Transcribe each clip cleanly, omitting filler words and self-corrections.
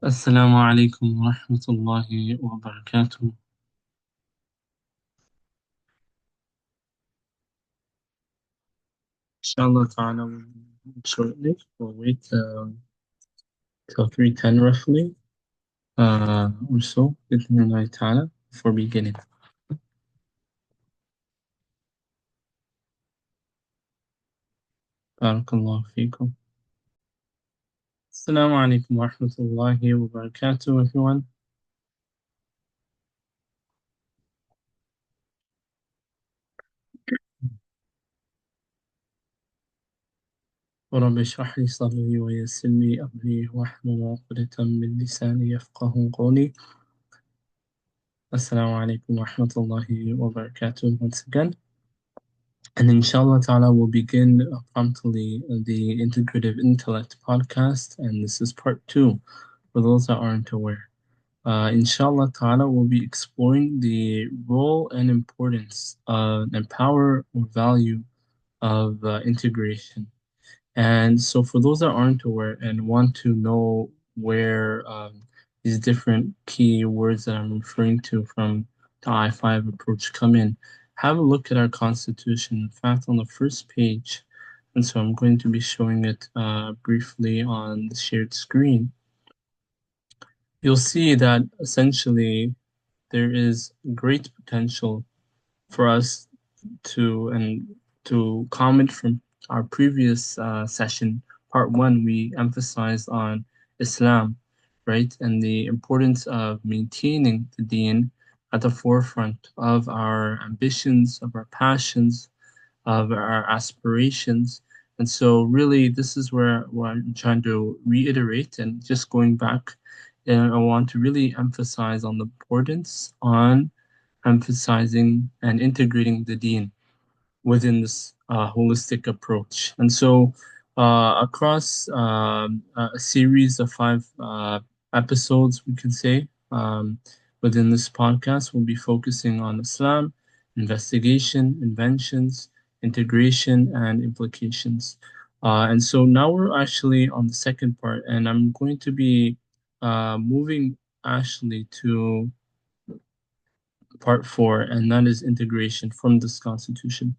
Assalamu Alaykum wa Rahmatullahi wa Barakatuhu. Inshallah ta'ala will shortly. We'll wait till 3:10 roughly, or so, Bismillah ta'ala, before beginning. Barakallahu feekum. Assalamu Alaikum wa Rahmatullahi wa Barakatuhu, everyone. ورب اشرح لي صدري ويسر لي أمري واحلل عقدة من لساني يفقه قولي. Assalamu Alaikum wa Rahmatullahi wa Barakatuhu once again. And inshallah ta'ala, we'll begin promptly the Integrative Intellect podcast, and this is part two for those that aren't aware. Inshallah ta'ala, we'll be exploring the role and importance and power or value of integration. And so, for those that aren't aware and want to know where these different key words that I'm referring to from the I5 approach come in, have a look at our Constitution. In fact, on the first page, and so I'm going to be showing it briefly on the shared screen. You'll see that essentially there is great potential for us to comment from our previous session, part one. We emphasized on Islam, right, and the importance of maintaining the Deen at the forefront of our ambitions, of our passions, of our aspirations. And so, really, this is where I'm trying to reiterate and just going back. And I want to really emphasize on the importance on emphasizing and integrating the Deen within this holistic approach. And so, across a series of five episodes, we can say, within this podcast, we'll be focusing on Islam, investigation, inventions, integration, and implications. And so now we're actually on the second part, and I'm going to be moving actually to part four, and that is integration from this constitution.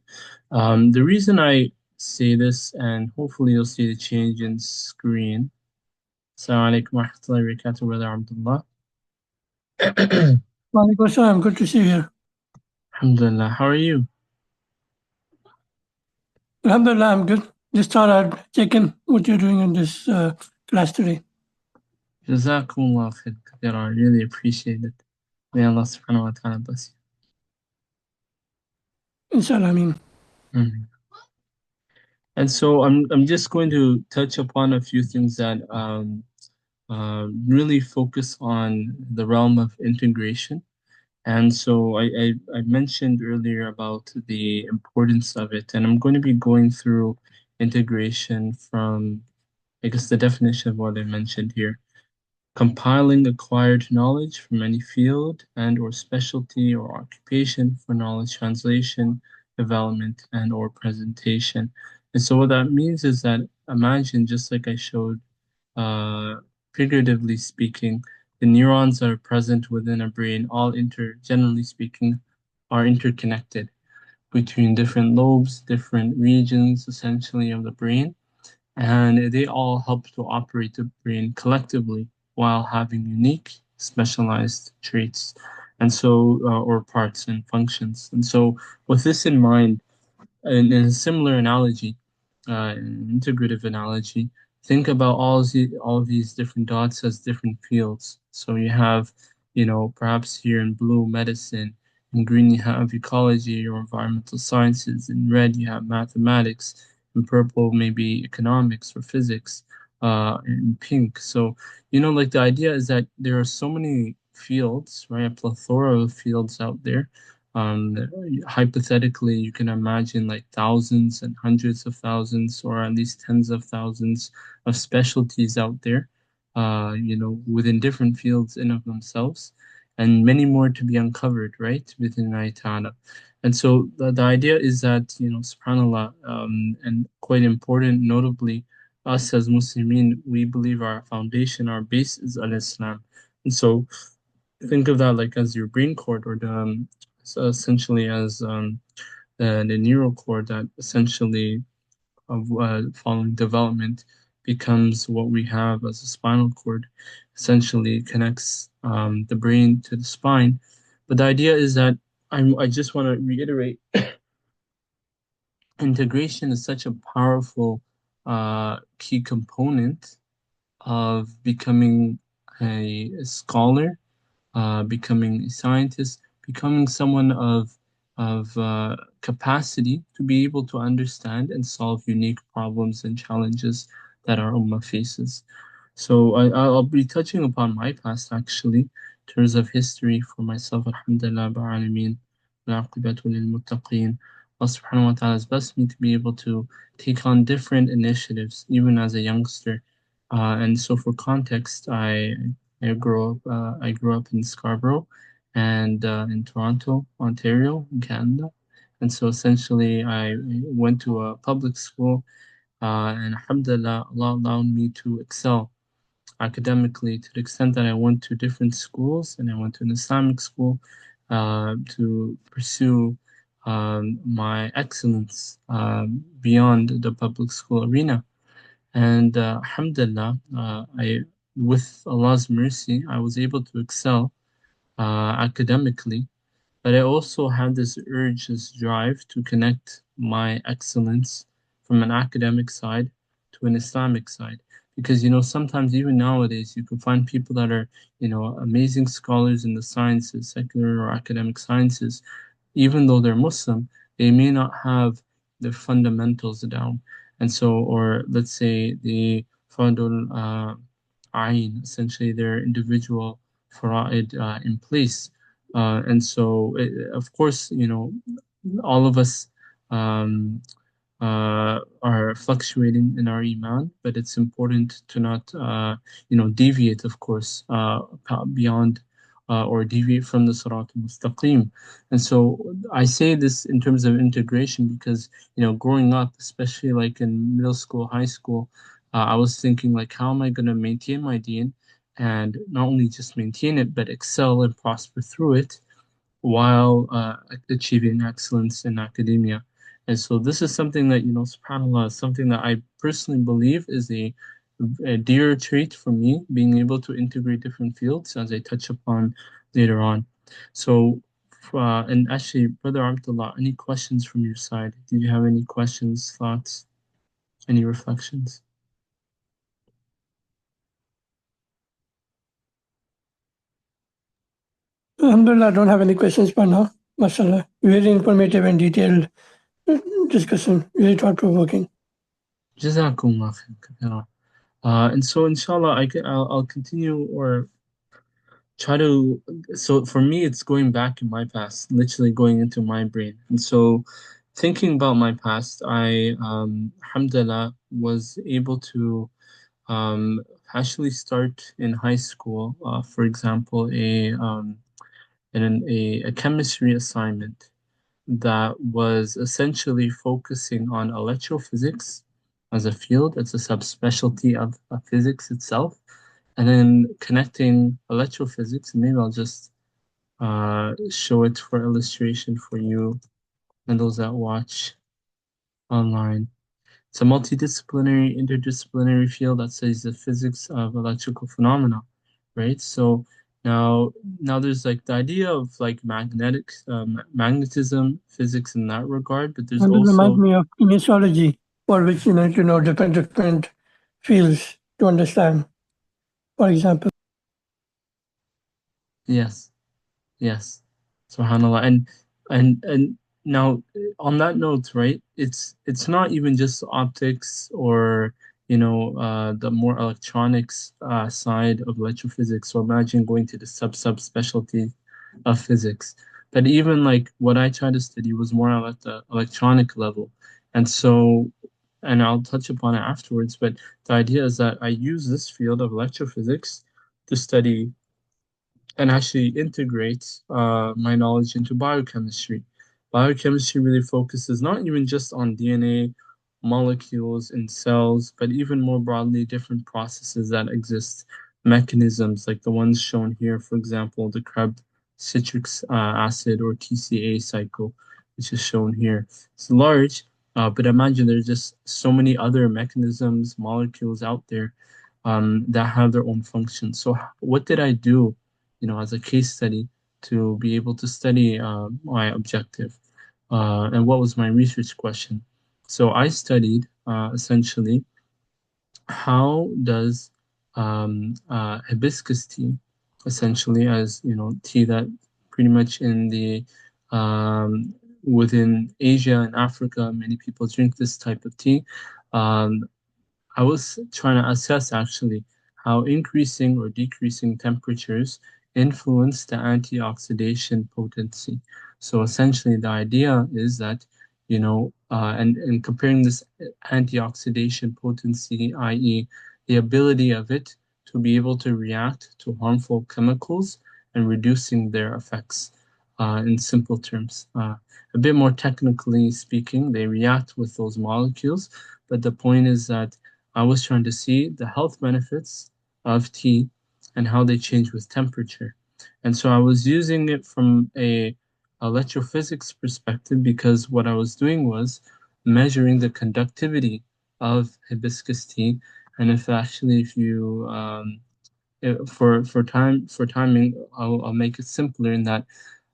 The reason I say this, and hopefully you'll see the change in screen. Assalamu alaikum wa rahmatullahi wa barakatuh, Brother Abdullah. Walaikum salam. Good to see you here. Alhamdulillah, how are you? Alhamdulillah, I'm good. Just thought I'd check in what you're doing in this class today. Jazakumullahu Khairan Katheera. I really appreciate it. May Allah subhanahu wa ta'ala bless you. Inshallah, Ameen. And so I'm just going to touch upon a few things that really focus on the realm of integration. And so I mentioned earlier about the importance of it, and I'm going to be going through integration from, I guess, the definition of what I mentioned here. Compiling acquired knowledge from any field and or specialty or occupation for knowledge translation, development, and or presentation. And so what that means is that imagine, just like I showed, figuratively speaking, the neurons that are present within a brain, generally speaking, are interconnected between different lobes, different regions, essentially, of the brain, and they all help to operate the brain collectively while having unique, specialized traits, and so, or parts and functions. And so, with this in mind, in a similar analogy, an integrative analogy, think about all of these different dots as different fields. So you have, perhaps here in blue, medicine. In green, you have ecology or environmental sciences. In red, you have mathematics. In purple, maybe economics or physics. In pink. So, like the idea is that there are so many fields, right? A plethora of fields out there. Hypothetically, you can imagine like thousands and hundreds of thousands, or at least tens of thousands of specialties out there, within different fields in of themselves, and many more to be uncovered, right, within Allah Ta'ala. And so the idea is that, subhanAllah, and quite important, notably, us as Muslimin, we believe our foundation, our base is al-Islam. And so think of that like as your brain cord or so essentially as the neural cord that essentially of following development becomes what we have as a spinal cord, essentially connects the brain to the spine. But the idea is that I just want to reiterate integration is such a powerful key component of becoming a scholar, becoming a scientist, becoming someone of capacity to be able to understand and solve unique problems and challenges that our ummah faces. So I'll be touching upon my past actually, in terms of history for myself. Alhamdulillah, Alameen, Barakatuhu lil-muttaqeen. Allah subhanahu wa ta'ala has blessed me to be able to take on different initiatives, even as a youngster. And so for context, I grew up in Scarborough and in Toronto, Ontario, in Canada. And so essentially, I went to a public school, and alhamdulillah, Allah allowed me to excel academically to the extent that I went to different schools and I went to an Islamic school to pursue my excellence beyond the public school arena. And alhamdulillah, with Allah's mercy, I was able to excel academically, but I also had this urge, this drive to connect my excellence from an academic side to an Islamic side. Because, sometimes even nowadays, you can find people that are, amazing scholars in the sciences, secular or academic sciences, even though they're Muslim, they may not have the fundamentals down. And so, or let's say the Fardul Ain, essentially their individual fara'id in place. And so, of course, all of us um, are fluctuating in our iman, but it's important to not, deviate, of course, beyond or deviate from the Sirat al-Mustaqim. And so I say this in terms of integration because, growing up, especially like in middle school, high school, I was thinking like, how am I going to maintain my deen and not only just maintain it, but excel and prosper through it while achieving excellence in academia. And so this is something that, subhanAllah, is something that I personally believe is a dear trait for me, being able to integrate different fields as I touch upon later on. So, and actually, Brother Abdullah, any questions from your side? Did you have any questions, thoughts, any reflections? Alhamdulillah, I don't have any questions for now. MashaAllah. Very informative and detailed discussion. Very thought-provoking. Jazakumullahu Khairan Katheera. And so, inshallah, I'll continue or try to. So, for me, it's going back in my past, literally going into my brain. And so, thinking about my past, alhamdulillah, was able to actually start in high school, for example, a chemistry assignment that was essentially focusing on electrophysics as a field. It's a subspecialty of physics itself. And then connecting electrophysics, and maybe I'll just show it for illustration for you and those that watch online. It's a multidisciplinary, interdisciplinary field that studies the physics of electrical phenomena, right? So now there's like the idea of like magnetism, physics in that regard, but there's And it reminds also me of kinesiology, for which you need to know different fields to understand. For example, yes, yes, subhanallah, and now on that note, right? It's not even just optics or the more electronics side of electrophysics. So imagine going to the subspecialty of physics. But even like what I tried to study was more at the electronic level. And so, and I'll touch upon it afterwards, but the idea is that I use this field of electrophysics to study and actually integrate my knowledge into biochemistry. Biochemistry really focuses not even just on DNA, molecules in cells, but even more broadly, different processes that exist, mechanisms like the ones shown here, for example, the Krebs citric acid or TCA cycle, which is shown here. It's large, but imagine there's just so many other mechanisms, molecules out there that have their own functions. So what did I do, as a case study to be able to study my objective? And what was my research question? So I studied essentially how does hibiscus tea, essentially as tea that pretty much in the within Asia and Africa, many people drink this type of tea. Um, I was trying to assess actually how increasing or decreasing temperatures influence the antioxidation potency. So essentially, the idea is that, and comparing this antioxidation potency, i.e., the ability of it to be able to react to harmful chemicals and reducing their effects. In simple terms, a bit more technically speaking, they react with those molecules, but the point is that I was trying to see the health benefits of tea and how they change with temperature. And so I was using it from a electrophysics perspective because what I was doing was measuring the conductivity of hibiscus tea. And if you for timing, I'll make it simpler in that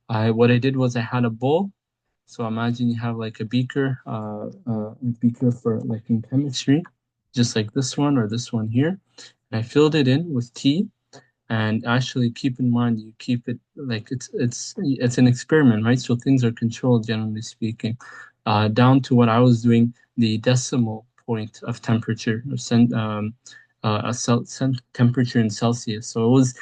what I did was I had a bowl. So imagine you have like a beaker for like in chemistry, just like this one or this one here. And I filled it in with tea. And actually, keep in mind, you keep it like it's an experiment, right? So things are controlled, generally speaking, down to what I was doing, the decimal point of temperature, or temperature in Celsius. So it was,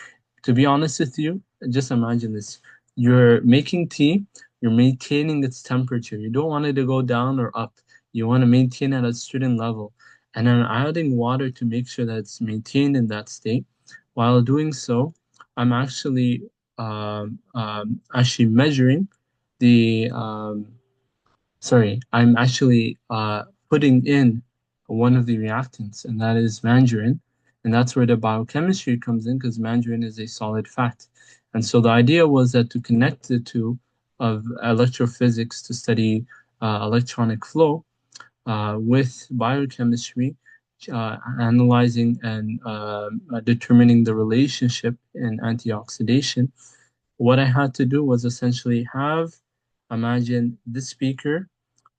to be honest with you, just imagine this: you're making tea, you're maintaining its temperature. You don't want it to go down or up. You want to maintain at a certain level, and then adding water to make sure that it's maintained in that state. While doing so, I'm actually measuring the I'm actually putting in one of the reactants, and that is mandarin. And that's where the biochemistry comes in because mandarin is a solid fat. And so the idea was that to connect the two of electrophysics to study electronic flow with biochemistry, analyzing and determining the relationship in antioxidation, what I had to do was essentially imagine this speaker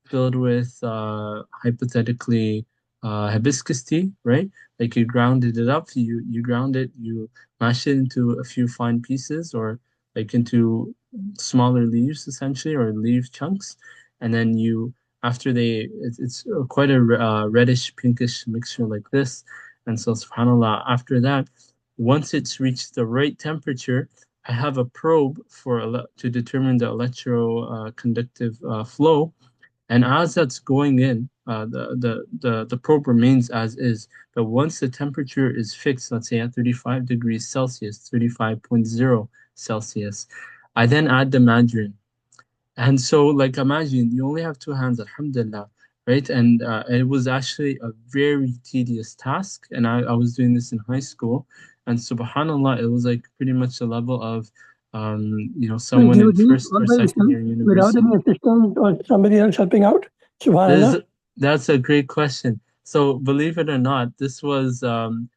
filled with hypothetically hibiscus tea, right? Like you grounded it up, you ground it, you mash it into a few fine pieces or like into smaller leaves essentially or leaf chunks, and then it's quite a reddish pinkish mixture like this, and so subhanallah after that, once it's reached the right temperature, I have a probe to determine the electroconductive flow, and as that's going in, the probe remains as is. But once the temperature is fixed, let's say at 35 degrees Celsius, 35.0 Celsius, I then add the margarine. And so, like, imagine you only have two hands, alhamdulillah, right? And it was actually a very tedious task. And I was doing this in high school. And subhanAllah, it was like pretty much the level of, Wait, someone you in did first all or by second yourself year without university. any assistance or somebody else helping out? This, Subhanallah. that's a great question. So, believe it or not, this was um,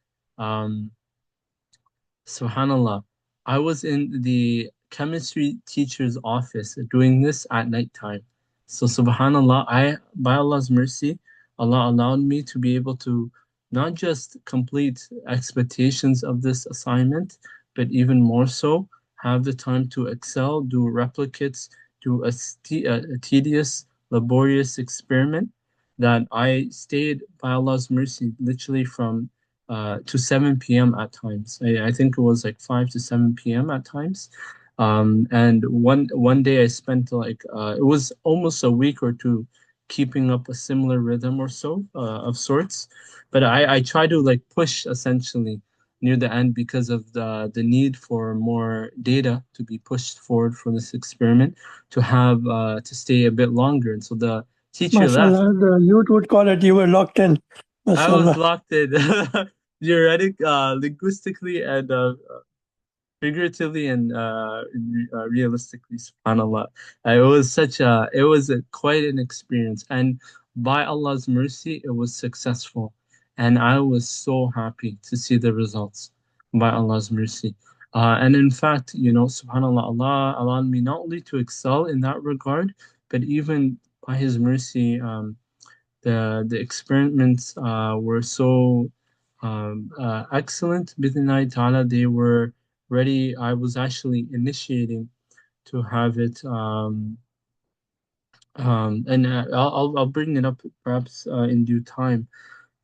subhanallah. I was in the chemistry teacher's office doing this at nighttime. So subhanallah, by Allah's mercy, Allah allowed me to be able to not just complete expectations of this assignment, but even more so, have the time to excel, do replicates, do a tedious, laborious experiment that I stayed by Allah's mercy literally from to 7 p.m. at times. I think it was like 5 to 7 p.m. at times. And one day I spent like it was almost a week or two keeping up a similar rhythm or so of sorts. But I try to like push essentially near the end because of the need for more data to be pushed forward for this experiment to have to stay a bit longer. And so the Teacher left. MashaAllah, the youth would call it you were locked in. I was MashaAllah. locked in, theoretic, linguistically, and figuratively and realistically. Subhanallah, it was quite an experience, and by Allah's mercy, it was successful, and I was so happy to see the results by Allah's mercy. And in fact, Subhanallah, Allah allowed me not only to excel in that regard, but even by His mercy. The experiments were so excellent. Bidnillahi ta'ala, they were ready. I was actually initiating to have it, and I'll bring it up perhaps in due time,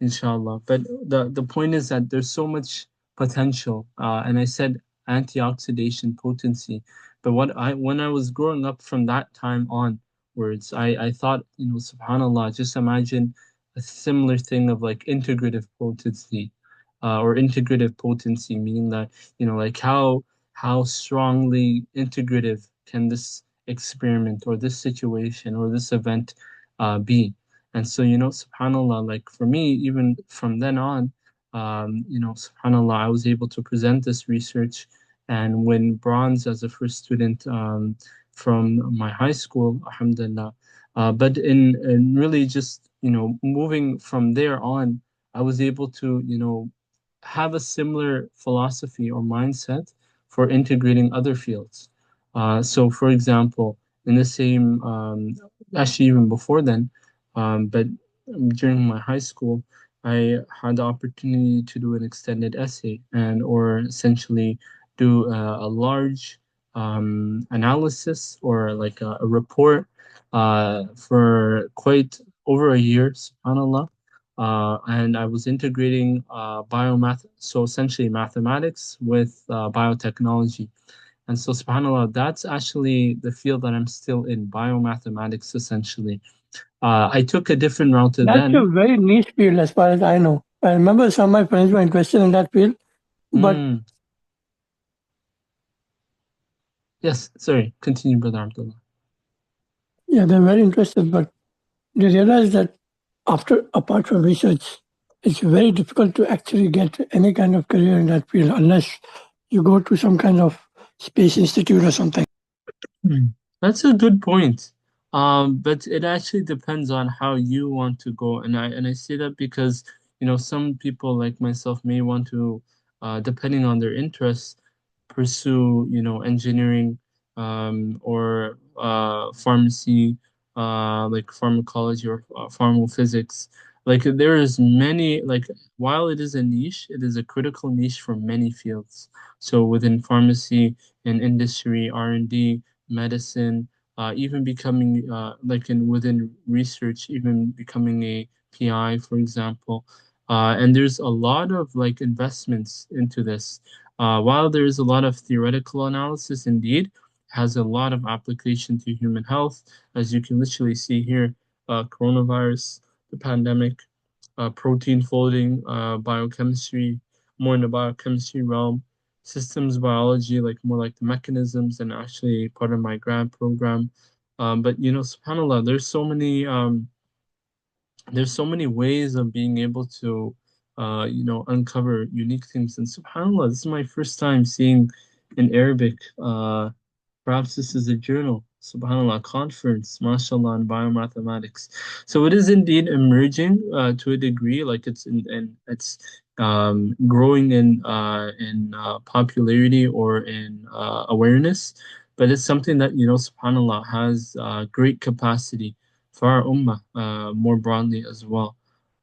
inshallah. But the point is that there's so much potential, and I said antioxidation potency. But when I was growing up from that time onwards, I thought, subhanallah, just imagine a similar thing of like integrative potency, or integrative potency, meaning that, like how strongly integrative can this experiment or this situation or this event be. And so, subhanAllah, like for me, even from then on, subhanAllah, I was able to present this research and win bronze as a first student from my high school, alhamdulillah. But in really just, moving from there on, I was able to, have a similar philosophy or mindset for integrating other fields. So, for example, in the same, actually, even before then, but during my high school, I had the opportunity to do an extended essay and, or essentially do a large analysis or like a report for quite over a year, subhanAllah. And I was integrating biomath, so essentially mathematics with biotechnology. And so, subhanAllah, that's actually the field that I'm still in, biomathematics, essentially. I took a different route That's a then. very niche field as far as I know. I remember some of my friends were interested in that field, but Mm, yes, sorry, continue, Brother Abdullah. yeah, they're very interested, but they realize that apart from research, it's very difficult to actually get any kind of career in that field unless you go to some kind of space institute or something. Hmm. That's a good point. But it actually depends on how you want to go, and I say that because some people like myself may want to, depending on their interests, pursue engineering, or pharmacy, like pharmacology or pharmaphysics. Like there is many, like while it is a niche, it is a critical niche for many fields. So within pharmacy, in industry, R&D, medicine, even becoming like in within research, even becoming a PI, for example. And there's a lot of like investments into this. While there is a lot of theoretical analysis, indeed, has a lot of application to human health, as you can literally see here, coronavirus, the pandemic, protein folding, biochemistry, more in the biochemistry realm, systems biology, like more like the mechanisms, and actually part of my grad program. But subhanAllah, there's so many ways of being able to uncover unique things. And subhanAllah, this is my first time seeing in Arabic. Perhaps this is a journal, subhanAllah, conference, mashallah, in biomathematics. So it is indeed emerging to a degree, like it's growing in popularity or in awareness, but it's something that subhanAllah, has great capacity for our ummah more broadly as well.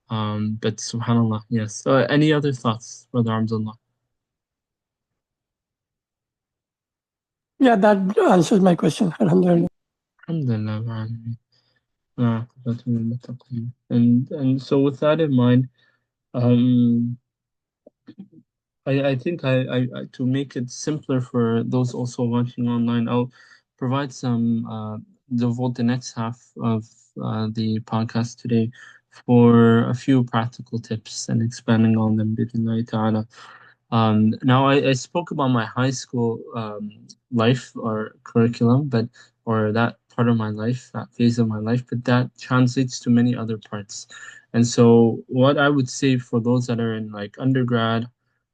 But subhanAllah, yes. Any other thoughts, Brother Abdullah? Yeah, that answers my question. Alhamdulillah. Alhamdulillah, wa alameen. عاقبة للمتقين. And so with that in mind, um, I think to make it simpler for those also watching online, I'll provide some devote the next half of the podcast today for a few practical tips and expanding on them, bidnillahi ta'ala. Now I spoke about my high school life or curriculum, but or that part of my life, that phase of my life, but that translates to many other parts. And so, what I would say for those that are in like undergrad,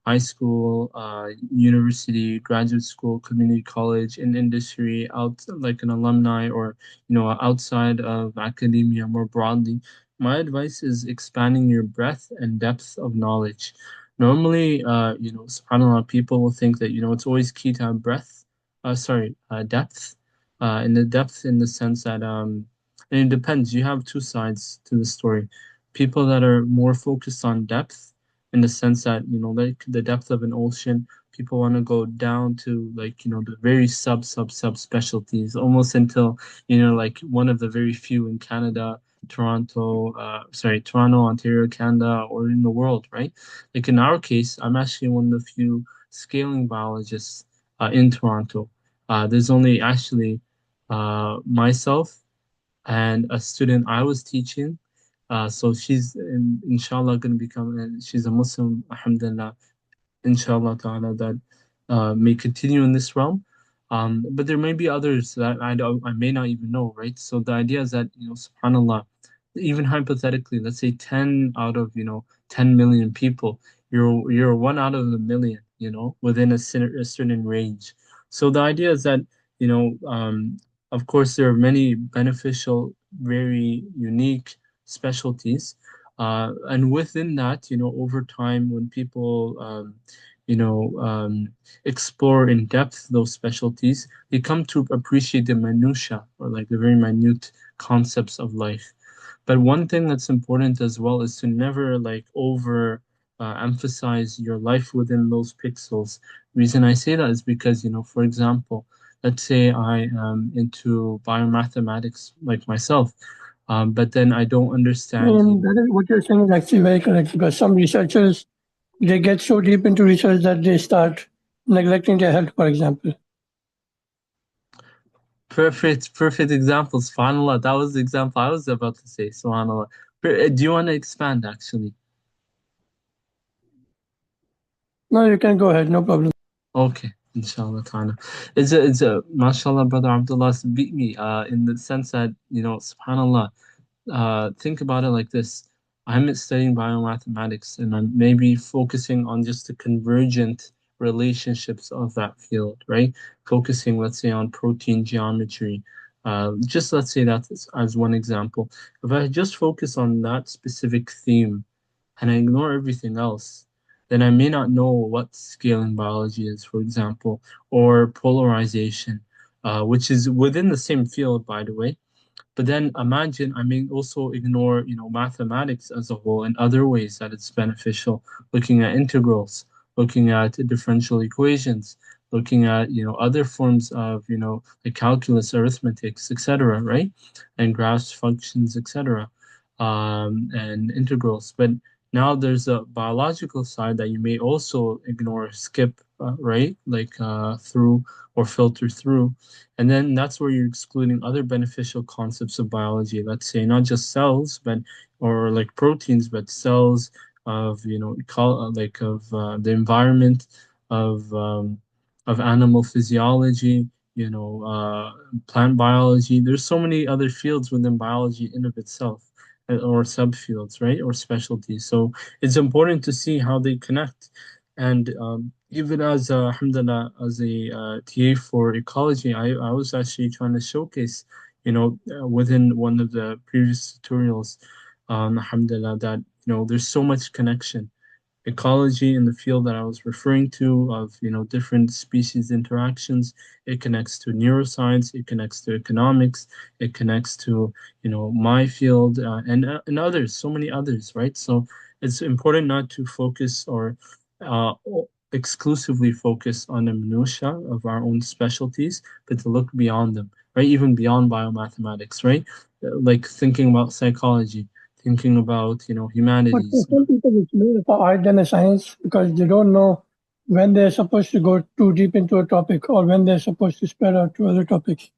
high school, university, graduate school, community college, in industry, out like an alumni or outside of academia more broadly, my advice is expanding your breadth and depth of knowledge. Normally, subhanAllah, people will think that, it's always key to have depth, in the depth in the sense that, and it depends. You have two sides to the story. People that are more focused on depth in the sense that, like the depth of an ocean, people want to go down to like, the very sub specialties, almost until, like one of the very few in Canada, Toronto, Ontario, Canada, or in the world, right? Like in our case, I'm actually one of the few scaling biologists in Toronto. There's only actually myself and a student I was teaching. So she's inshallah going to become, she's a Muslim, alhamdulillah, inshallah ta'ala, that may continue in this realm. But there may be others that I may not even know, right? So the idea is that, subhanAllah, even hypothetically, let's say 10 out of, 10 million people, you're one out of a million, within a certain range. So the idea is that, of course, there are many beneficial, very unique specialties. And within that, over time, when people, you know, um, explore in depth those specialties, they come to appreciate the minutia or like the very minute concepts of life. But one thing that's important as well is to never like over emphasize your life within those pixels. Reason I say that is because, for example, let's say I am into biomathematics like myself, but then I don't understand, And that is what you're saying is actually very correct because some researchers they get so deep into research that they start neglecting their health, for example. perfect example, subhanAllah. That was the example I was about to say, subhanAllah. Do you want to expand actually? No, you can go ahead, no problem. Okay, inshallah ta'ala. It's a mashallah, brother Abdullah beat me in the sense that, subhanAllah, think about it like this. I'm studying biomathematics and I'm maybe focusing on just the convergent relationships of that field, right? Focusing, let's say, on protein geometry. Just let's say that as one example. If I just focus on that specific theme and I ignore everything else, then I may not know what scaling biology is, for example, or polarization, which is within the same field, by the way. But then imagine I may also ignore, mathematics as a whole and other ways that it's beneficial, looking at integrals, looking at differential equations, looking at, other forms of, like calculus, arithmetics, etc., right? And graphs, functions, etc., and integrals. But now there's a biological side that you may also ignore, skip, right? Like through or filter through. And then that's where you're excluding other beneficial concepts of biology. Let's say not just cells, but or like proteins, but cells of like of the environment of animal physiology, plant biology. There's so many other fields within biology in of itself, or subfields, right, or specialties. So it's important to see how they connect. And even as alhamdulillah, as a TA for ecology, I was actually trying to showcase, within one of the previous tutorials, alhamdulillah, that there's so much connection. Ecology in the field that I was referring to of different species interactions. It connects to neuroscience. It connects to economics. It connects to my field, and others, so many others, right? So it's important not to focus or uh, exclusively focus on the minutia of our own specialties, but to look beyond them, right? Even beyond biomathematics, right? Like thinking about psychology, thinking about But for humanities. some people, it's more of an art than a science because they don't know when they're supposed to go too deep into a topic or when they're supposed to spread out to other topics,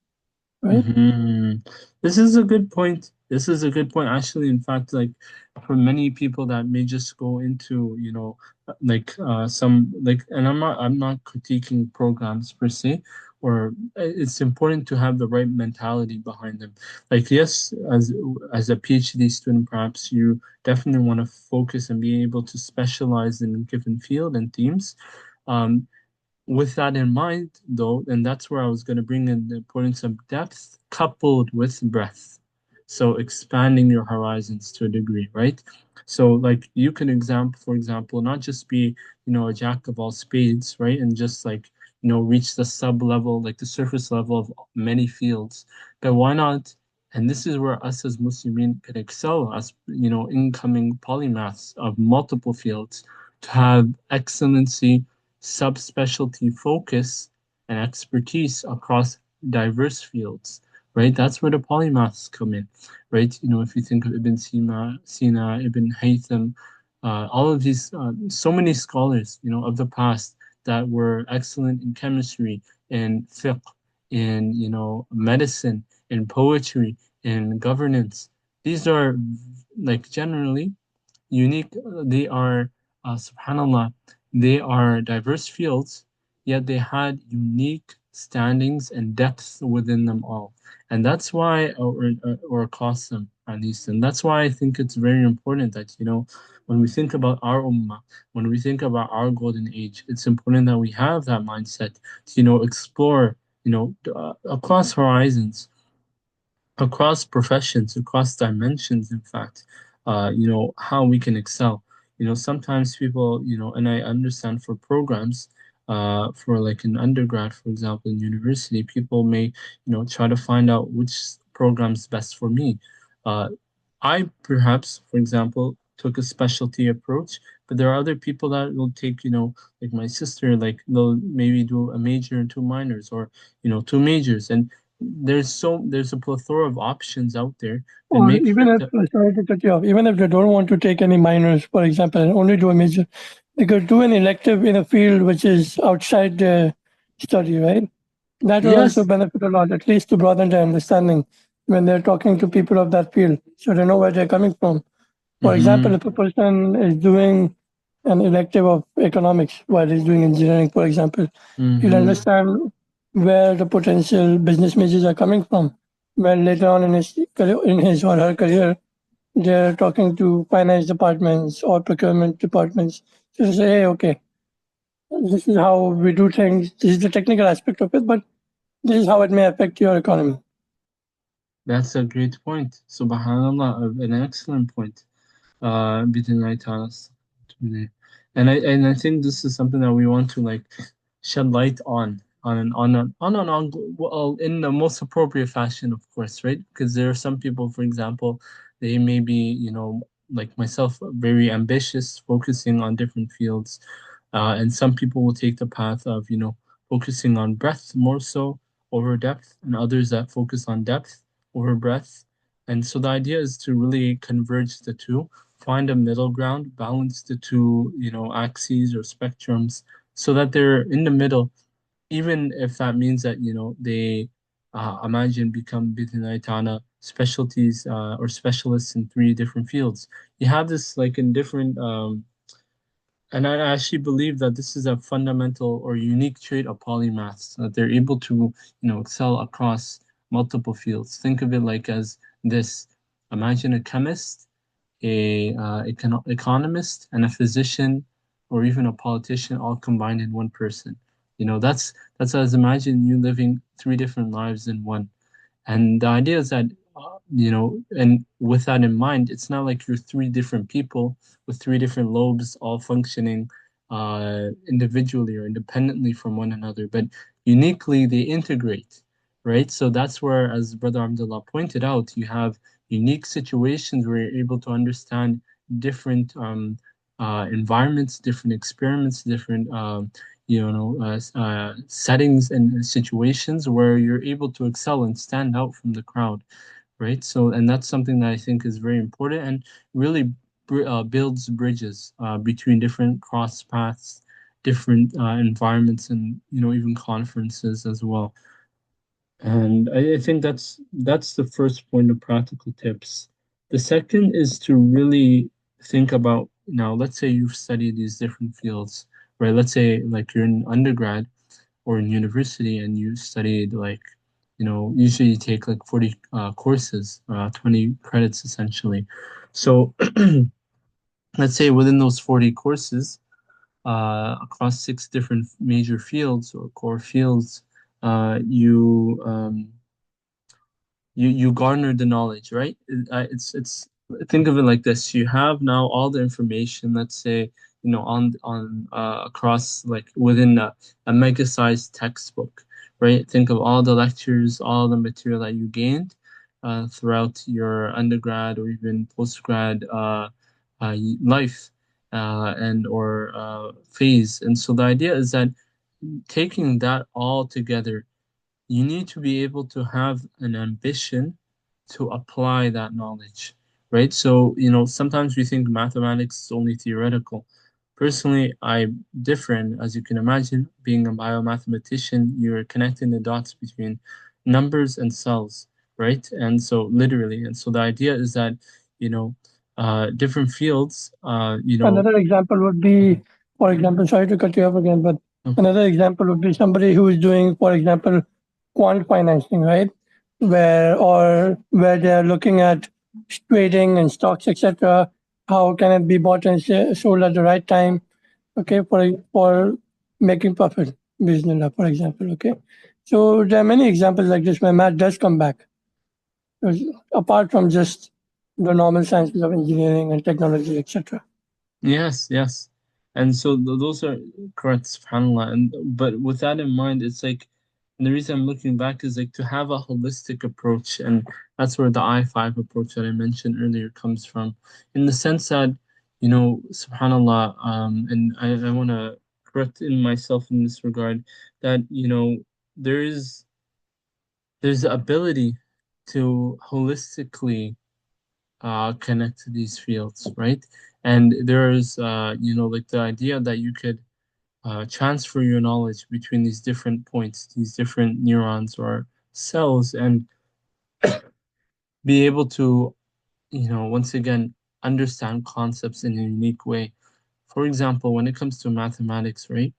right? Hmm. This is a good point. This is a good point. Actually, in fact, like for many people that may just go into, like some like, and I'm not critiquing programs per se. or it's important to have the right mentality behind them. Like, yes, as a PhD student, perhaps you definitely want to focus and be able to specialize in a given field and themes. Um, with that in mind, though, and that's where I was going to bring in the importance of depth coupled with breadth. So expanding your horizons to a degree, right? So like you can for example, not just be, a jack of all spades, right? And just like, reach the sub level, like the surface level of many fields. But why not? And this is where us as Muslimin can excel as, incoming polymaths of multiple fields to have excellency subspecialty focus and expertise across diverse fields, right? That's where the polymaths come in, right? If you think of Ibn Sina, Ibn Haytham, all of these, so many scholars, of the past that were excellent in chemistry, in fiqh, in, medicine, in poetry, in governance. These are like generally unique. They are, subhanallah, they are diverse fields, yet they had unique standings and depths within them all. And that's why, or across them, at least. And that's why I think it's very important that, when we think about our ummah, when we think about our golden age, it's important that we have that mindset to, explore, across horizons, across professions, across dimensions, in fact, how we can excel. Sometimes people, and I understand for programs, for like an undergrad, for example, in university, people may, try to find out which program's best for me. Uh, I perhaps, for example, took a specialty approach, but there are other people that will take, like my sister, like they'll maybe do a major and two minors, or, two majors. And there's a plethora of options out there that Or make even for if, sorry to cut you off, even if they don't want to take any minors, for example, and only do a major, they could do an elective in a field which is outside their study, right? That will also yes. benefit a lot, at least to broaden their understanding when they're talking to people of that field, so they know where they're coming from. For example, Mm-hmm. if a person is doing an elective of economics while he's doing engineering, for example, he'll Mm-hmm. understand where the potential business majors are coming from. When later on in in his or her career, they're talking to finance departments or procurement departments. So they say, hey, okay, this is how we do things. This is the technical aspect of it, but this is how it may affect your economy. That's a great point. Subhanallah, an excellent point. Bidnai ta'ala. And I think this is something that we want to like shed light on well, in the most appropriate fashion, of course, right? Because there are some people, for example, they may be, like myself, very ambitious, focusing on different fields, and some people will take the path of, focusing on breadth more so over depth, and others that focus on depth over breadth. And so the idea is to really converge the two, find a middle ground, balance the two, axes or spectrums so that they're in the middle, even if that means that, they imagine become Bidhinaitana specialties, or specialists in three different fields. You have this like in different, and I actually believe that this is a fundamental or unique trait of polymaths, that they're able to, excel across multiple fields. Think of it like as this. Imagine a chemist, a economist, and a physician, or even a politician, all combined in one person. That's as imagine you living three different lives in one. And the idea is that, and with that in mind, it's not like you're three different people with three different lobes all functioning individually or independently from one another, but uniquely they integrate, right? So that's where, as Brother Abdullah pointed out, you have unique situations where you're able to understand different environments, different experiments, different settings and situations where you're able to excel and stand out from the crowd, right? So, and that's something that I think is very important and really builds bridges between different cross paths, different environments, and even conferences as well. And I think that's the first point of practical tips. The second is to really think about, now, let's say you've studied these different fields, right? Let's say like you're in undergrad. or in university and you studied like, usually you take like 40 courses, 20 credits essentially. So let's say within those 40 courses, across six different major fields or core fields, you garner the knowledge, right? It's think of it like this. You have now all the information, let's say, on across like within a mega-sized textbook, right? Think of all the lectures, all the material that you gained throughout your undergrad or even postgrad life and or phase. And so the idea is that taking that all together, you need to be able to have an ambition to apply that knowledge, right? So, sometimes we think mathematics is only theoretical. Personally, I differ, and as you can imagine, being a biomathematician, you're connecting the dots between numbers and cells, right? And so, literally, and so the idea is that, you know, different fields, Another example would be, for example, sorry to cut you off again, but oh, another example would be somebody who is doing, for example, quant financing, right? Where they are looking at trading and stocks, etc. How can it be bought and sold at the right time? Okay, for making profit, business, for example. Okay, so there are many examples like this where math does come back, apart from just the normal sciences of engineering and technology, etc. yes, yes. And so those are correct, subhanAllah. And but with that in mind, it's like, and the reason I'm looking back is like to have a holistic approach, and that's where the I-5 approach that I mentioned earlier comes from, in the sense that, subhanAllah, and I want to correct in myself in this regard, that, there is there's the ability to holistically connect to these fields, right? And there's, like the idea that you could transfer your knowledge between these different points, these different neurons or cells, and be able to, once again, understand concepts in a unique way. For example, when it comes to mathematics, right?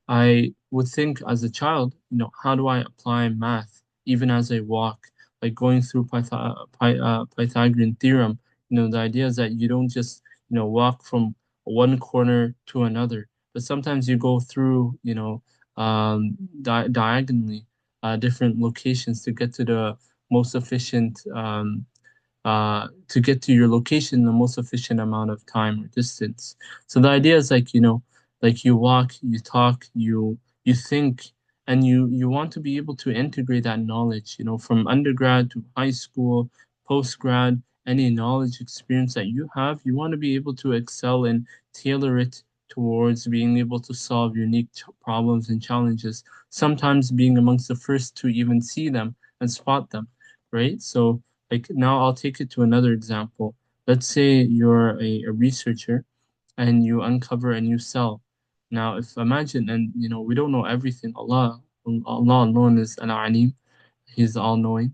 I would think as a child, how do I apply math even as I walk? Like going through Pythagorean theorem, the idea is that you don't just, walk from one corner to another, but sometimes you go through, diagonally different locations to get to the most efficient to get to your location in the most efficient amount of time or distance. So the idea is like, like you walk, you talk, you think, and you want to be able to integrate that knowledge, from undergrad to high school, post grad, any knowledge experience that you have, you want to be able to excel and tailor it towards being able to solve unique problems and challenges, sometimes being amongst the first to even see them and spot them, right? So like now I'll take it to another example. Let's say you're a researcher and you uncover a new cell. Now, if imagine, and we don't know everything. Allah alone is Al-Alim. He's all-knowing.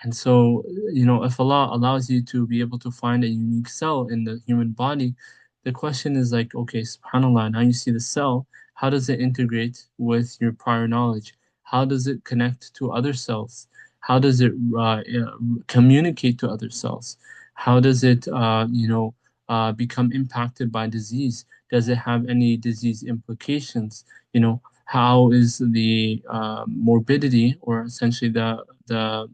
And so, if Allah allows you to be able to find a unique cell in the human body, the question is like, okay, subhanAllah, now you see the cell, how does it integrate with your prior knowledge? How does it connect to other cells? How does it communicate to other cells? How does it, become impacted by disease? Does it have any disease implications? How is the morbidity or essentially the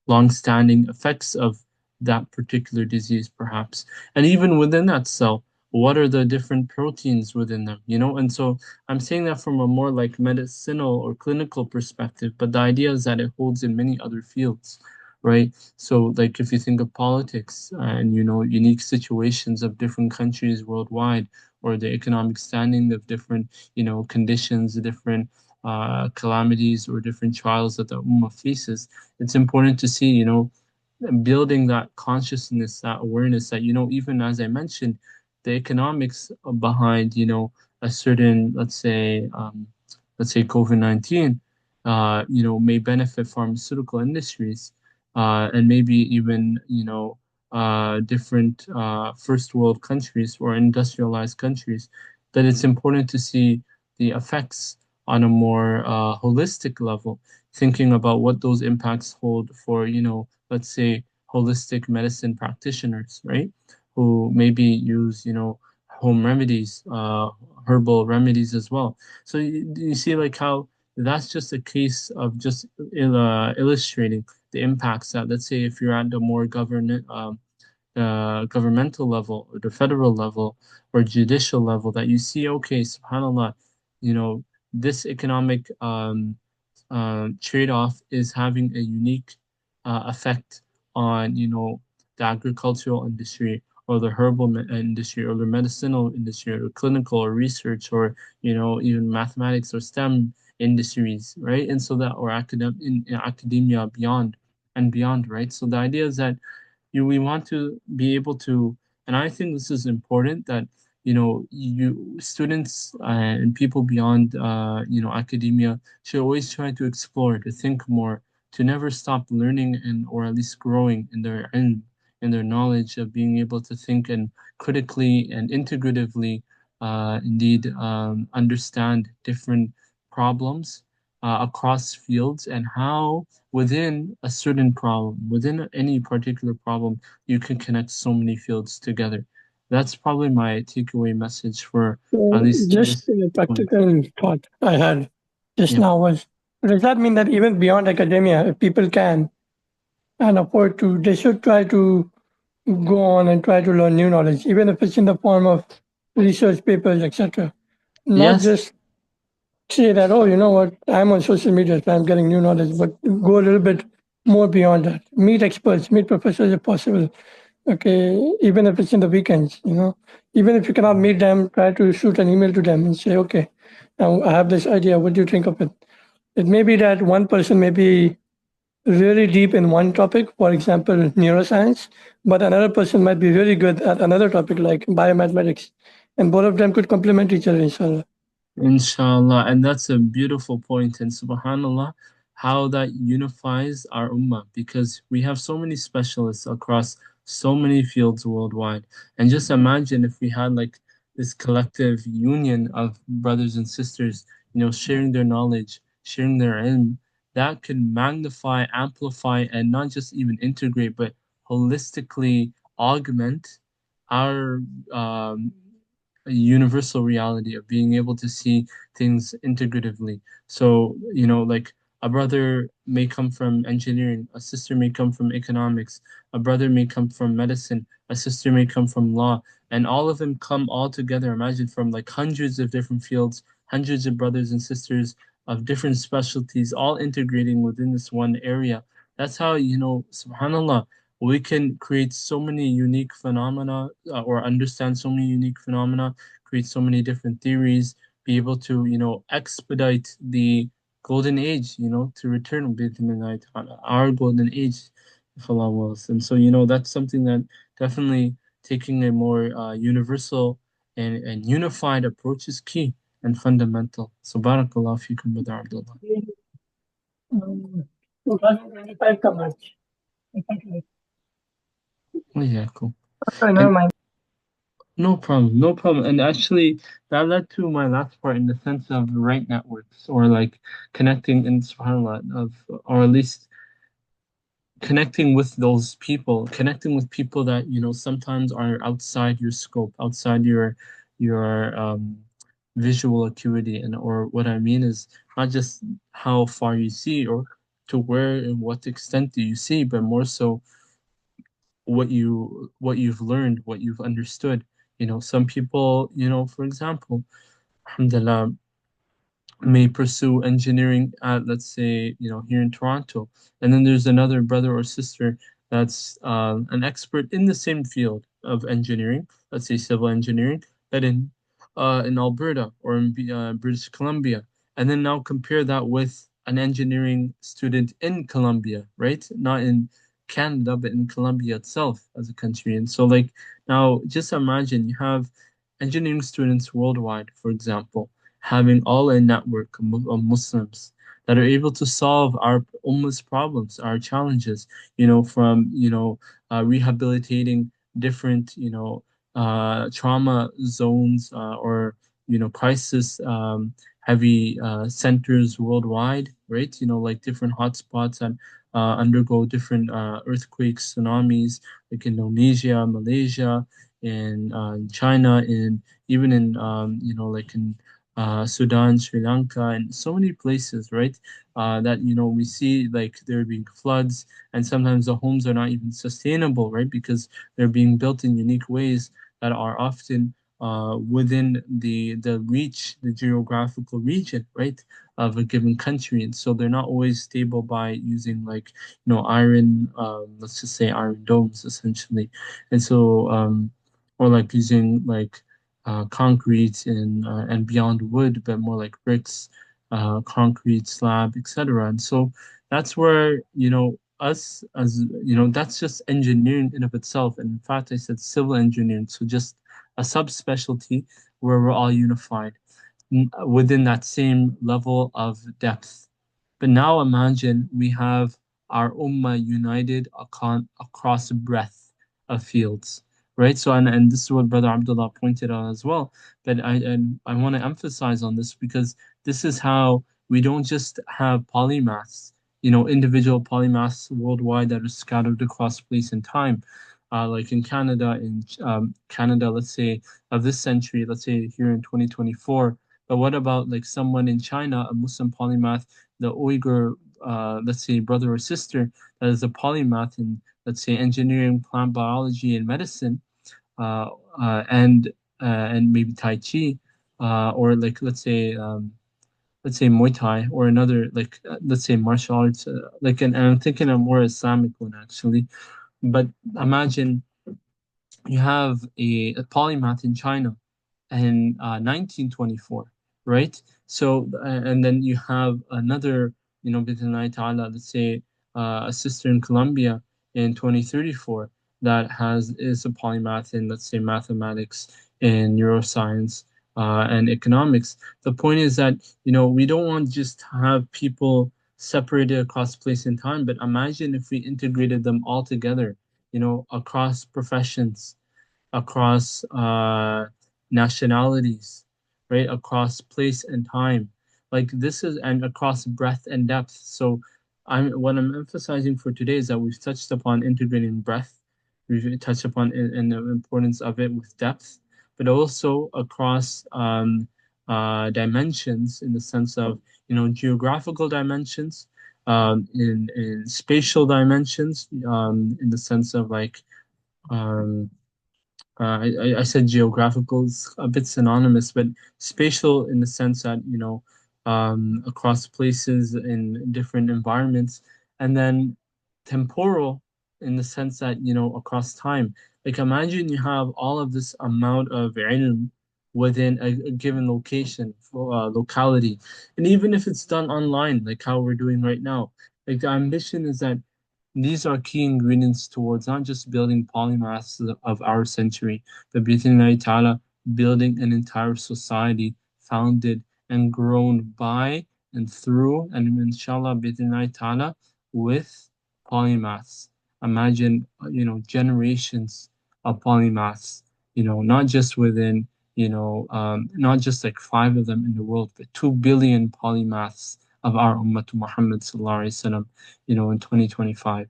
long-standing effects of that particular disease, perhaps? And even within that cell, what are the different proteins within them? And so I'm saying that from a more like medicinal or clinical perspective, but the idea is that it holds in many other fields, right? So, like if you think of politics and unique situations of different countries worldwide, or the economic standing of different conditions, different calamities, or different trials that the Ummah faces, it's important to see building that consciousness, that awareness that, even as I mentioned, the economics behind, a certain, let's say COVID-19, may benefit pharmaceutical industries, and maybe even, different first world countries or industrialized countries, that it's important to see the effects on a more holistic level, thinking about what those impacts hold for, let's say holistic medicine practitioners, right? Who maybe use, home remedies, herbal remedies as well. So you see like how that's just a case of just illustrating the impacts that, let's say, if you're at the more governmental level or the federal level or judicial level, that you see, okay, subhanAllah, you know, this economic trade-off is having a unique effect on, the agricultural industry or the herbal industry or the medicinal industry or clinical or research or, even mathematics or STEM industries, right? And so that, or in academia beyond and beyond, right? So the idea is that we want to be able to, and I think this is important that you students and people beyond academia should always try to explore, to think more, to never stop learning and or at least growing in their knowledge of being able to think and critically and integratively indeed understand different problems across fields and how within a certain problem, within any particular problem, you can connect so many fields together. That's probably my takeaway message for at So least just this a point. practical thought I had just Yeah. now was, does that mean that even beyond academia, if people can and afford to, they should try to go on and try to learn new knowledge, even if it's in the form of research papers, etc. Not Yes. just say that, oh, you know what, I'm on social media, so I'm getting new knowledge, but go a little bit more beyond that. Meet experts, meet professors if possible. Okay, even if it's in the weekends, even if you cannot meet them, try to shoot an email to them and say, okay, now I have this idea. What do you think of it? It may be that one person may be really deep in one topic, for example, neuroscience, but another person might be really good at another topic like biomathematics, and both of them could complement each other, inshallah. Inshallah, and that's a beautiful point. And subhanallah, how that unifies our ummah because we have so many specialists across so many fields worldwide. And just imagine if we had like this collective union of brothers and sisters, sharing their knowledge, sharing their ilm, that could magnify, amplify, and not just even integrate, but holistically augment our a universal reality of being able to see things integratively. So, like a brother may come from engineering, a sister may come from economics, a brother may come from medicine, a sister may come from law, and all of them come all together. Imagine from like hundreds of different fields, hundreds of brothers and sisters of different specialties, all integrating within this one area. That's how, subhanAllah, we can create so many unique phenomena or understand so many unique phenomena, create so many different theories, be able to, expedite the golden age, to return بإذن our golden age, if Allah wills. And so, that's something that definitely taking a more universal and unified approach is key and fundamental. So, barakallah fikum, Brother Abdullah. 2025 का March. Oh, yeah, cool. Never And mind. no problem, no problem. And actually, that led to my last part in the sense of right networks or like connecting in subhanAllah of, or at least connecting with those people, connecting with people that, sometimes are outside your scope, outside your visual acuity. And or what I mean is not just how far you see or to where and what extent do you see, but more so what you've learned, what you've understood. Some people, for example, alhamdulillah, may pursue engineering at, let's say, here in Toronto. And then there's another brother or sister that's an expert in the same field of engineering, let's say civil engineering, but in Alberta or in British Columbia. And then now compare that with an engineering student in Colombia, right? Not in Canada, but in Colombia itself as a country. And so, like, now just imagine you have engineering students worldwide, for example, having all a network of Muslims that are able to solve our Ummah's problems, our challenges, from, rehabilitating different, trauma zones or, crisis heavy centers worldwide, right? Like different hotspots that undergo different earthquakes, tsunamis, like Indonesia, Malaysia, and China, and even in like in Sudan, Sri Lanka, and so many places, right? That we see like there being floods, and sometimes the homes are not even sustainable, right? Because they're being built in unique ways that are often within the reach, the geographical region, right, of a given country, and so they're not always stable by using like iron, let's just say iron domes, essentially, and so or like using like concrete and beyond wood, but more like bricks, concrete slab, etc. And so that's where us as that's just engineering in of itself. And in fact, I said civil engineering, so just a subspecialty where we're all unified within that same level of depth. But now imagine we have our ummah united across breadth of fields, right? So, and this is what Brother Abdullah pointed out as well. But I want to emphasize on this because this is how we don't just have polymaths, individual polymaths worldwide that are scattered across place and time. Like in Canada, let's say, of this century, let's say here in 2024. But what about like someone in China, a Muslim polymath, the Uyghur, let's say, brother or sister that is a polymath in, let's say, engineering, plant biology, and medicine, uh, uh, and and maybe Tai Chi, or like let's say Muay Thai, or another like let's say martial arts, and I'm thinking a more Islamic one actually. But imagine you have a polymath in China in 1924, right? So, and then you have another, bid'nai ta'ala, let's say a sister in Colombia in 2034 that is a polymath in, let's say, mathematics and neuroscience and economics. The point is that, we don't want just to have people separated across place and time, but imagine if we integrated them all together, across professions, across nationalities, right? Across place and time. Like this is and across breadth and depth. So what I'm emphasizing for today is that we've touched upon integrating breadth. We've touched upon in the importance of it with depth, but also across dimensions in the sense of geographical dimensions, in spatial dimensions, in the sense of like um, I said geographical is a bit synonymous, but spatial in the sense that, across places in different environments, and then temporal in the sense that, across time. Like imagine you have all of this amount of ilm within a given location, locality. And even if it's done online, like how we're doing right now, like the ambition is that these are key ingredients towards not just building polymaths of our century, but bi'idhnillahi ta'ala, building an entire society founded and grown by and through, and inshallah, bi'idhnillahi ta'ala, with polymaths. Imagine, generations of polymaths, not just within, not just like five of them in the world, but 2 billion polymaths of our Ummah to Muhammad sallallahu alaihi wasallam, in 2025.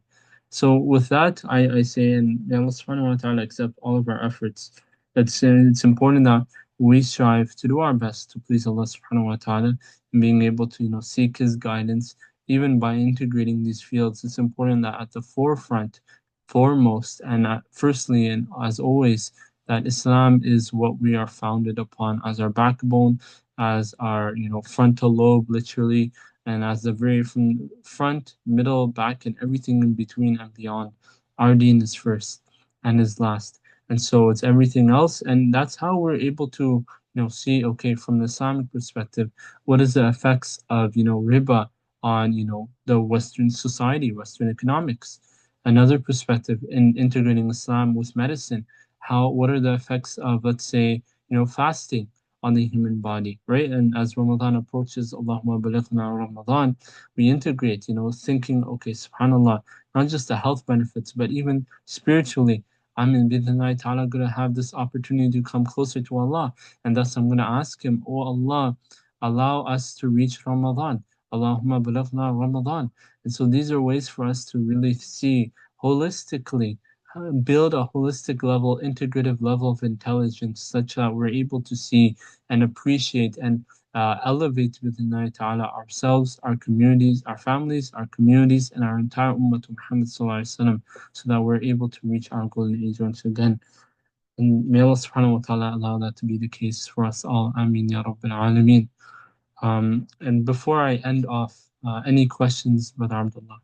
So with that, I say, and may Allah subhanahu wa ta'ala accept all of our efforts. It's important that we strive to do our best to please Allah subhanahu wa ta'ala and being able to, seek His guidance, even by integrating these fields. It's important that at the forefront, foremost, and firstly, and as always, that Islam is what we are founded upon as our backbone, as our, frontal lobe, literally, and as the very from front, middle, back, and everything in between and beyond. Our deen is first and is last. And so it's everything else. And that's how we're able to, see, okay, from the Islamic perspective, what is the effects of, riba on, the Western society, Western economics. Another perspective in integrating Islam with medicine, what are the effects of, let's say, fasting on the human body, right? And as Ramadan approaches, Allahumma balighna Ramadan, we integrate, thinking, okay, subhanAllah, not just the health benefits, but even spiritually. I'm in bidhnai ta'ala gonna have this opportunity to come closer to Allah. And thus I'm gonna ask him, oh Allah, allow us to reach Ramadan. Allahumma balaghna Ramadan. And so these are ways for us to really see holistically, build a holistic level, integrative level of intelligence such that we're able to see and appreciate and elevate within Allah Ta'ala ourselves, our communities, our families, our communities, and our entire Ummah to Muhammad Sallallahu Alaihi Wasallam, so that we're able to reach our golden age once again. And may Allah subhanahu wa ta'ala allow that to be the case for us all. Ameen Ya Rabbil Alameen. And before I end off, any questions, Brother Abdullah?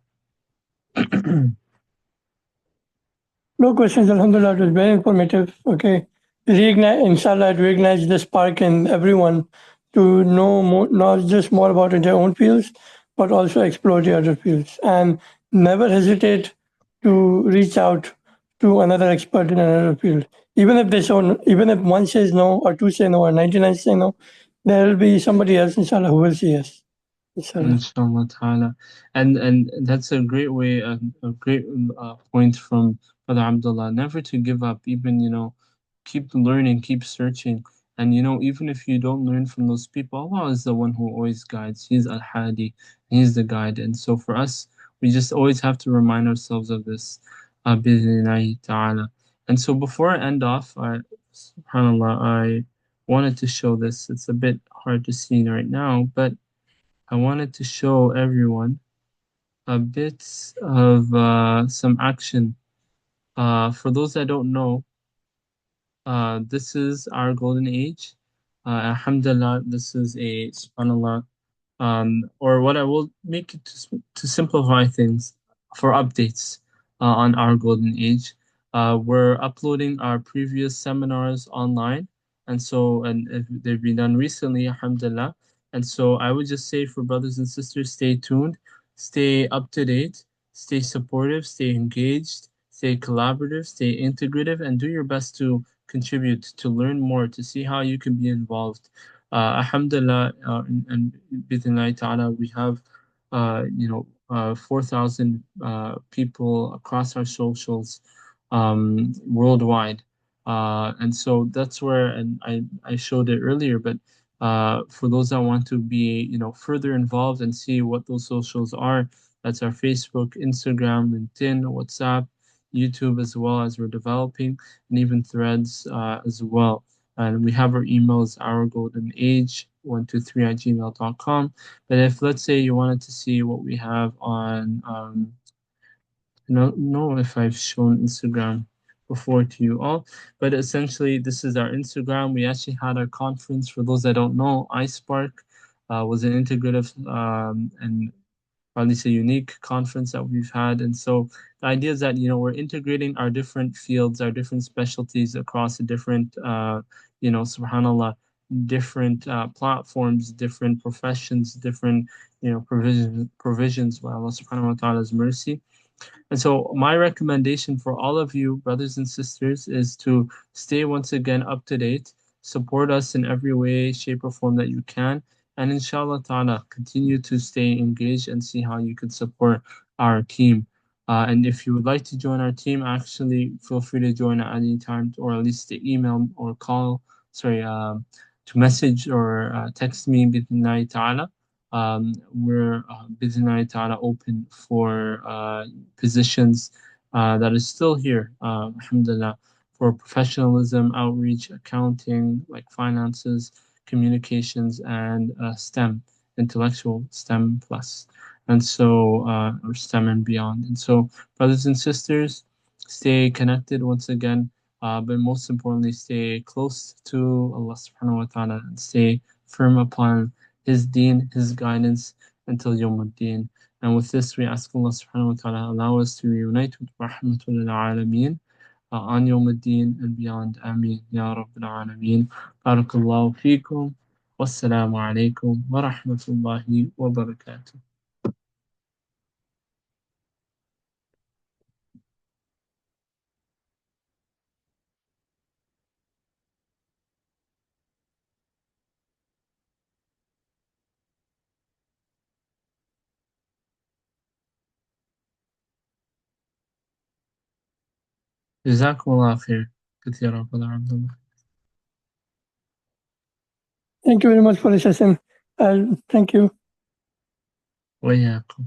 No questions, Alhamdulillah. It was very informative. Okay. Inshallah, it reignites the spark in everyone to know more, not just more about their own fields, but also explore the other fields. And never hesitate to reach out to another expert in another field. Even if one says no, or two say no, or 99 say no, there will be somebody else, inshallah, who will say yes. Inshallah. Inshallah ta'ala. And that's a great way, a great point from Brother Abdullah. Never to give up, even, keep learning, keep searching. And, even if you don't learn from those people, Allah is the one who always guides. He's Al-Hadi, He's the guide. And so for us, we just always have to remind ourselves of this, bi'idhnillahi ta'ala. And so before I end off, subhanAllah, I wanted to show this. It's a bit hard to see right now, but I wanted to show everyone a bit of some action. For those that don't know, this is our golden age. Alhamdulillah, this is a subhanallah, or what I will make it to simplify things for updates on our golden age. We're uploading our previous seminars online, and so and if they've been done recently, alhamdulillah. And so I would just say for brothers and sisters, stay tuned, stay up to date, stay supportive, stay engaged, stay collaborative, stay integrative, and do your best to contribute, to learn more, to see how you can be involved. Alhamdulillah, and Bidhnillahi ta'ala, we have, 4,000 people across our socials worldwide. And so that's where, and I showed it earlier, but for those that want to be, further involved and see what those socials are, that's our Facebook, Instagram, LinkedIn, WhatsApp, YouTube, as well as we're developing, and even Threads as well. And we have our emails, ourgoldenage123@gmail.com. But if, let's say, you wanted to see what we have on, I don't know if I've shown Instagram before to you all, but essentially this is our Instagram. We actually had a conference. For those that don't know, iSpark was an integrative and or at least a unique conference that we've had. And so the idea is that, we're integrating our different fields, our different specialties across the different, subhanAllah, different platforms, different professions, different, provisions by Allah subhanahu wa ta'ala's mercy. And so, my recommendation for all of you, brothers and sisters, is to stay once again up to date, support us in every way, shape, or form that you can, and inshallah ta'ala, continue to stay engaged and see how you can support our team. And if you would like to join our team, actually feel free to join at any time, or at least to email or call, to message or text me, bidnillahi ta'ala. We're Bismillah ta'ala open for positions that is still here, alhamdulillah, for professionalism, outreach, accounting, like finances, communications, and STEM, intellectual STEM plus. And so, or STEM and beyond. And so, brothers and sisters, stay connected once again, but most importantly, stay close to Allah subhanahu wa ta'ala and stay firm upon His Deen, His guidance until Yawm Deen. And with this, we ask Allah subhanahu wa ta'ala allow us to reunite with Rahmatullahi Alameen on Yawm Deen and beyond. Ameen. Ya Rabbil Alameen. Barakallahu feekum. Wassalamu alaikum wa rahmatullahi wa barakatuh. Jazakumullahu Khairan Katheera, Brother Abdullah. Thank you very much for the session. Thank you. وإياكم.